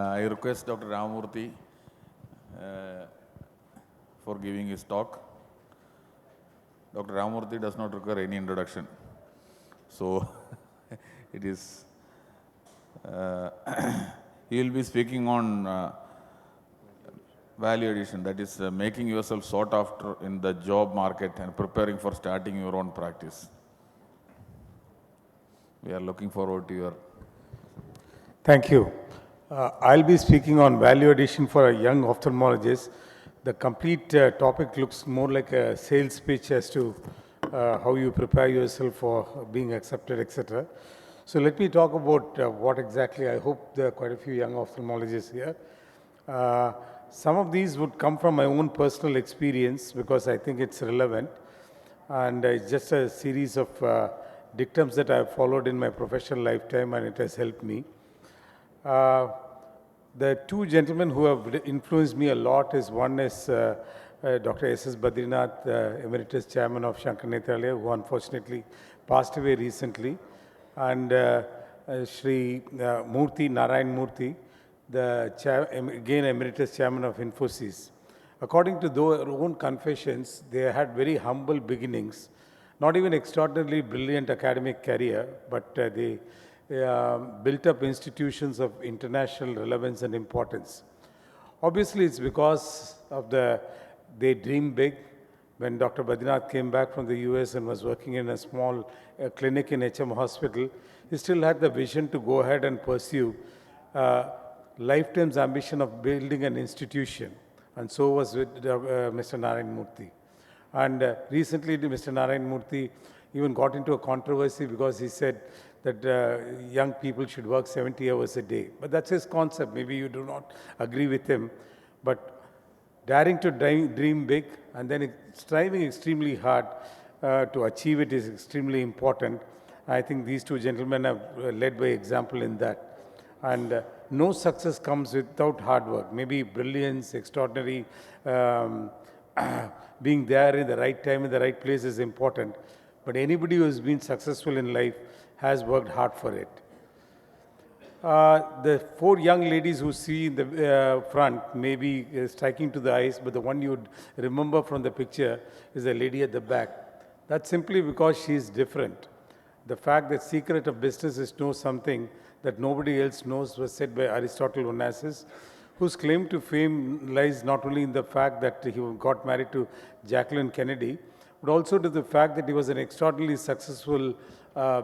I request Dr. Ramamurthy for giving his talk. Dr. Ramamurthy does not require any introduction. So, it is, he will be speaking on value addition, that is making yourself sought after in the job market and preparing for starting your own practice. We are looking forward to your... Thank you. I'll be speaking on value addition for a young ophthalmologist. The complete topic looks more like a sales pitch as to how you prepare yourself for being accepted, etc. So let me talk about what exactly. I hope there are quite a few young ophthalmologists here. Some of these would come from my own personal experience because I think it's relevant, and it's just a series of dictums that I've followed in my professional lifetime, and it has helped me. The two gentlemen who have influenced me a lot is one is Dr. S.S. Badrinath, Emeritus Chairman of Shankar Nethralaya, who unfortunately passed away recently, and Shri Ramamurthy, again Emeritus Chairman of Infosys. According to their own confessions, they had very humble beginnings, not even extraordinarily brilliant academic career, but they built up institutions of international relevance and importance. Obviously, it's because of they dream big. When Dr. Badrinath came back from the US and was working in a small clinic in HM Hospital, he still had the vision to go ahead and pursue lifetime's ambition of building an institution. And so was with Mr. Ramamurthy. And recently, Mr. Ramamurthy even got into a controversy because he said that young people should work 70 hours a day. But that's his concept. Maybe you do not agree with him. But daring to dream big and then striving extremely hard to achieve it is extremely important. I think these two gentlemen have led by example in that. And no success comes without hard work. Maybe brilliance, extraordinary, being there in the right time, in the right place is important. But anybody who has been successful in life has worked hard for it. The four young ladies who see in the front may be striking to the eyes, but the one you would remember from the picture is the lady at the back. That's simply because she is different. The fact that secret of business is to know something that nobody else knows was said by Aristotle Onassis, whose claim to fame lies not only in the fact that he got married to Jacqueline Kennedy, but also to the fact that he was an extraordinarily successful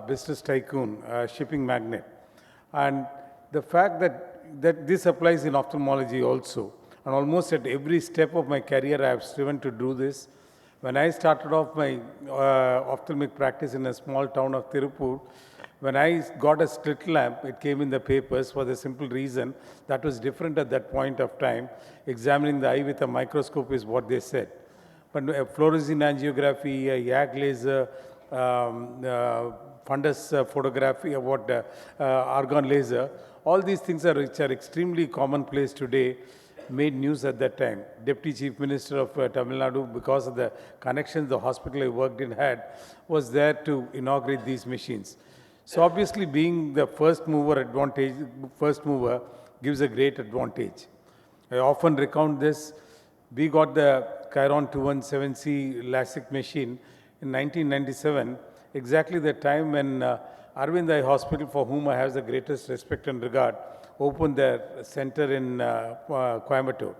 business tycoon, shipping magnate. And the fact that this applies in ophthalmology also. And almost at every step of my career, I have striven to do this. When I started off my ophthalmic practice in a small town of Tirupur, when I got a slit lamp, it came in the papers for the simple reason that was different at that point of time. Examining the eye with a microscope is what they said. But fluorescein angiography, YAG laser, fundus photography, argon laser, all these things which are extremely commonplace today, made news at that time. Deputy Chief Minister of Tamil Nadu, because of the connections the hospital I worked in had, was there to inaugurate these machines. So obviously being the first mover gives a great advantage. I often recount this. We got the Chiron 217C LASIK machine in 1997, exactly the time when Arvind Eye Hospital, for whom I have the greatest respect and regard, opened their center in Coimbatore.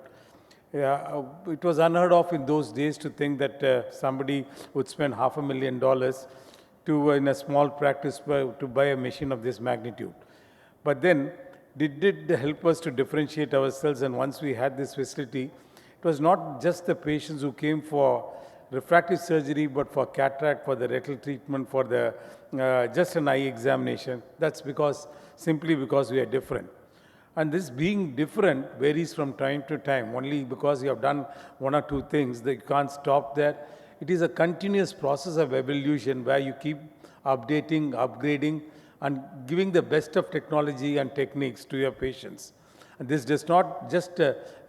It was unheard of in those days to think that somebody would spend $500,000 in a small practice to buy a machine of this magnitude. But then it did help us to differentiate ourselves, and once we had this facility, it was not just the patients who came for refractive surgery, but for cataract, for the retinal treatment, for the just an eye examination. That's simply because we are different. And this being different varies from time to time. Only because you have done one or two things that you can't stop there. It is a continuous process of evolution where you keep updating, upgrading, and giving the best of technology and techniques to your patients. And this does not just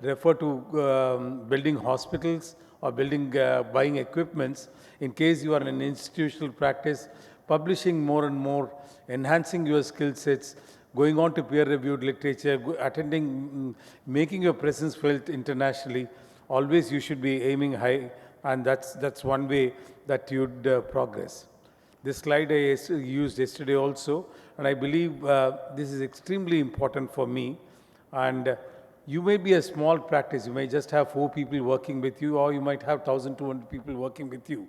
refer to building hospitals or buying equipments. In case you are in an institutional practice, publishing more and more, enhancing your skill sets, going on to peer-reviewed literature, attending, making your presence felt internationally. Always you should be aiming high, and that's one way that you'd progress. This slide I used yesterday also, and I believe this is extremely important for me. And you may be a small practice, you may just have 4 people working with you, or you might have 1,200 people working with you.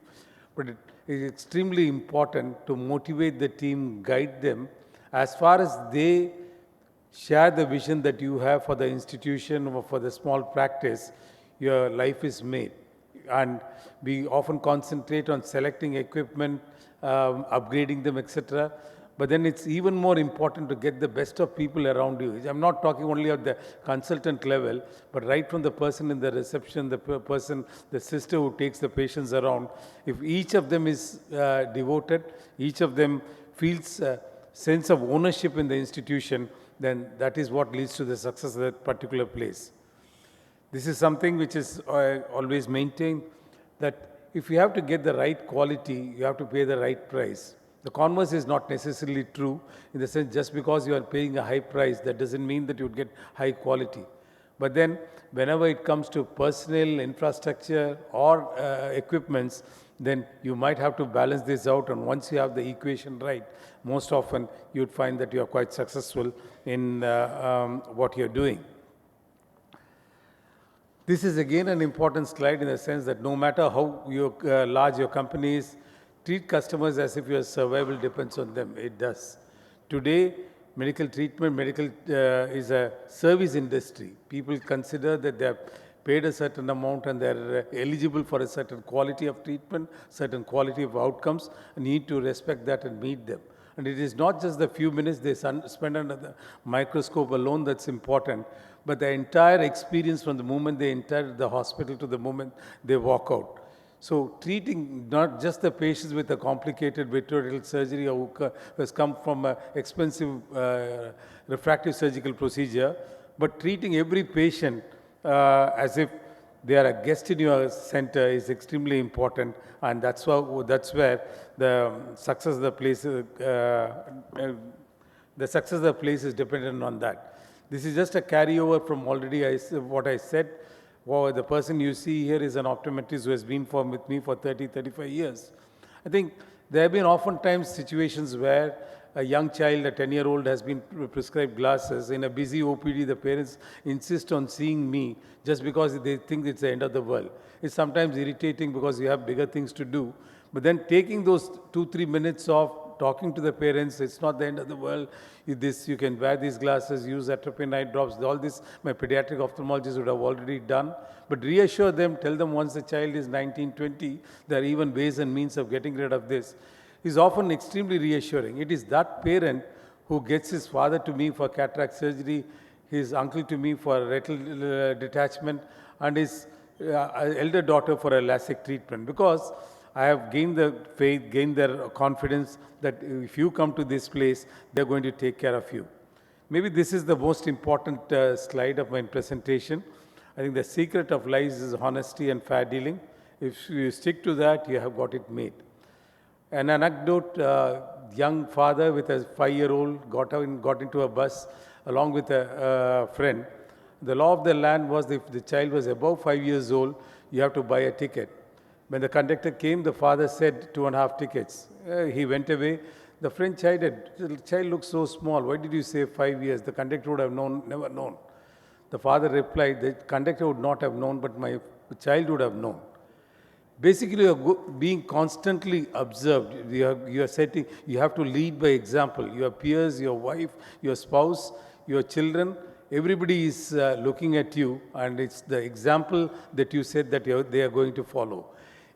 But it is extremely important to motivate the team, guide them, as far as they share the vision that you have for the institution or for the small practice, your life is made. And we often concentrate on selecting equipment, upgrading them, etc. But then it's even more important to get the best of people around you. I'm not talking only at the consultant level, but right from the person in the reception, the person, the sister who takes the patients around. If each of them is devoted, each of them feels a sense of ownership in the institution, then that is what leads to the success of that particular place. This is something which is always maintained, that if you have to get the right quality, you have to pay the right price. The converse is not necessarily true, in the sense just because you are paying a high price, that doesn't mean that you would get high quality. But then, whenever it comes to personnel, infrastructure, or equipments, then you might have to balance this out, and once you have the equation right, most often you'd find that you are quite successful in what you're doing. This is again an important slide in the sense that no matter how large your company is, treat customers as if your survival depends on them. It does. Today, medical treatment, is a service industry. People consider that they are paid a certain amount and they are eligible for a certain quality of treatment, certain quality of outcomes, and need to respect that and meet them. And it is not just the few minutes they spend under the microscope alone that's important, but the entire experience from the moment they enter the hospital to the moment they walk out. So treating not just the patients with a complicated vitreoretinal surgery or who has come from an expensive refractive surgical procedure, but treating every patient as if they are a guest in your center is extremely important, and that's where the success of the place is dependent on that. This is just a carryover from already what I said. Wow, the person you see here is an optometrist who has been with me for 30-35 years. I think there have been oftentimes situations where a young child, a 10-year-old, has been prescribed glasses. In a busy OPD, the parents insist on seeing me just because they think it's the end of the world. It's sometimes irritating because you have bigger things to do. But then taking those 2-3 minutes of talking to the parents, it's not the end of the world. You can wear these glasses, use atropine eye drops, all this my pediatric ophthalmologist would have already done. But reassure them, tell them once the child is 19, 20, there are even ways and means of getting rid of this. Is often extremely reassuring. It is that parent who gets his father to me for cataract surgery, his uncle to me for retinal detachment, and his elder daughter for a LASIK treatment, because I have gained the faith, gained their confidence that if you come to this place, they're going to take care of you. Maybe this is the most important slide of my presentation. I think the secret of life is honesty and fair dealing. If you stick to that, you have got it made. An anecdote, young father with a 5-year-old got into a bus along with a friend. The law of the land was if the child was above 5 years old, you have to buy a ticket. When the conductor came, the father said 2.5 tickets. He went away. The friend chided, the child looks so small, why did you say 5 years? The conductor would have never known. The father replied, the conductor would not have known, but my child would have known. Basically, you are being constantly observed. You have to lead by example. Your peers, your wife, your spouse, your children, everybody is looking at you, and it's the example that you said that they are going to follow.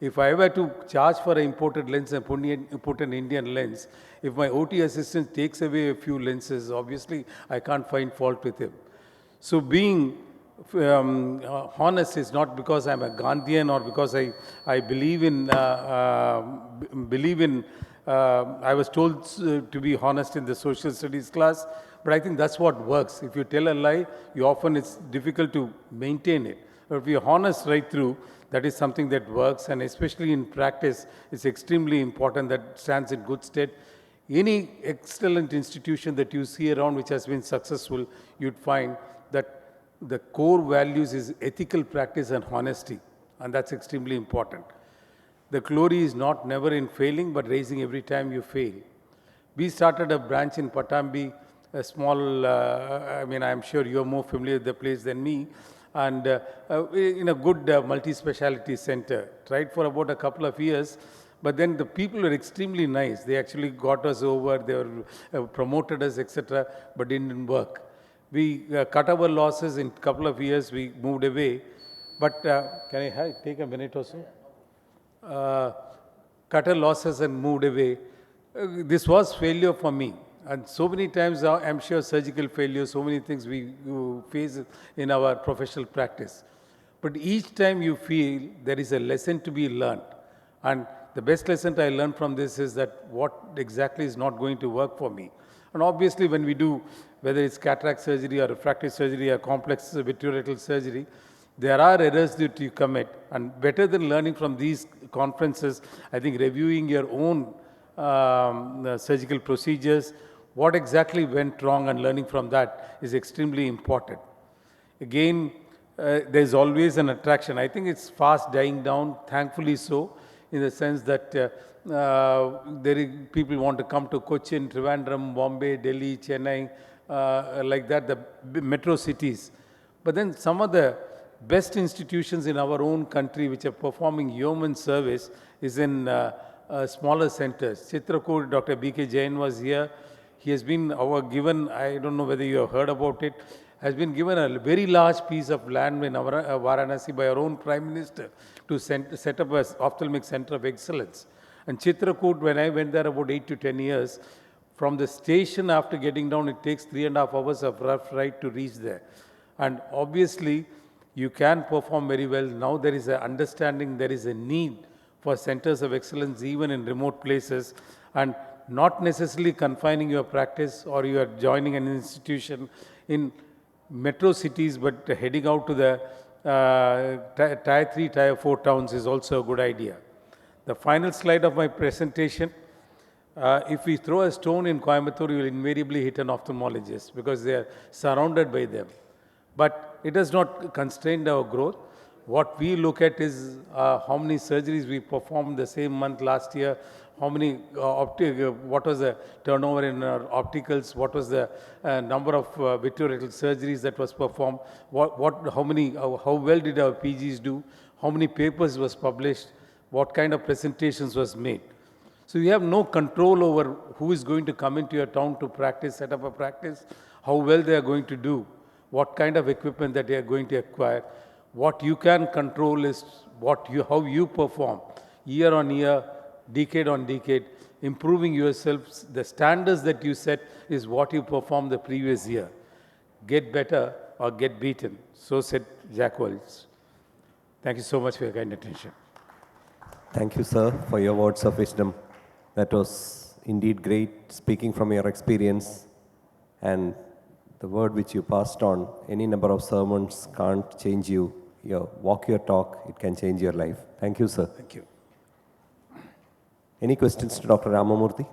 If I were to charge for an imported lens and put an Indian lens, if my OT assistant takes away a few lenses, obviously I can't find fault with him. So being honest is not because I'm a Gandhian or because I believe in, I was told to be honest in the social studies class, but I think that's what works. If you tell a lie, it's difficult to maintain it. But if you're honest right through, that is something that works, and especially in practice, it's extremely important that stands in good stead. Any excellent institution that you see around which has been successful, you'd find that the core values is ethical practice and honesty, and that's extremely important. The glory is not never in failing, but raising every time you fail. We started a branch in Patambi, a small, I'm sure you're more familiar with the place than me, and in a good multi-speciality center. Tried for about a couple of years, but then the people were extremely nice. They actually got us over, they were promoted us, etc., but didn't work. We cut our losses in a couple of years, we moved away. But can I take a minute or so? Cut our losses and moved away. This was failure for me. And so many times, I'm sure surgical failure, so many things we face in our professional practice. But each time you feel there is a lesson to be learned. And the best lesson I learned from this is that what exactly is not going to work for me. And obviously when we do, whether it's cataract surgery or refractive surgery or complex vitreoretinal surgery, there are errors that you commit. And better than learning from these conferences, I think reviewing your own surgical procedures, what exactly went wrong and learning from that is extremely important. Again, there's always an attraction. I think it's fast dying down, thankfully so, in the sense that people want to come to Cochin, Trivandrum, Bombay, Delhi, Chennai, like that, the metro cities. But then some of the best institutions in our own country which are performing yeoman service is in smaller centers. Chitrakoot, Dr. B.K. Jain was here. He has been given, I don't know whether you have heard about it, has been given a very large piece of land in Varanasi by our own Prime Minister to set up an ophthalmic center of excellence. And Chitrakoot, when I went there about 8 to 10 years, from the station after getting down, it takes 3.5 hours of rough ride to reach there. And obviously, you can perform very well. Now there is an understanding, there is a need for centers of excellence even in remote places, and not necessarily confining your practice or you are joining an institution in metro cities, but heading out to the tier 3, tier 4 towns is also a good idea. The final slide of my presentation, if we throw a stone in Coimbatore, you will invariably hit an ophthalmologist because they are surrounded by them. But it has not constrained our growth. What we look at is how many surgeries we performed the same month last year, how many what was the turnover in our opticals, what was the number of vitreoretinal surgeries that was performed, how well did our PGs do, how many papers was published, what kind of presentations was made. So you have no control over who is going to come into your town to practice, set up a practice, how well they are going to do, what kind of equipment that they are going to acquire. What you can control is how you perform year on year, decade on decade, improving yourself. The standards that you set is what you performed the previous year. Get better or get beaten. So said Jack Welch. Thank you so much for your kind attention. Thank you, sir, for your words of wisdom. That was indeed great, speaking from your experience. And the word which you passed on, any number of sermons can't change you. Walk your talk, it can change your life. Thank you, sir. Thank you. Any questions to Dr. Ramamurthy?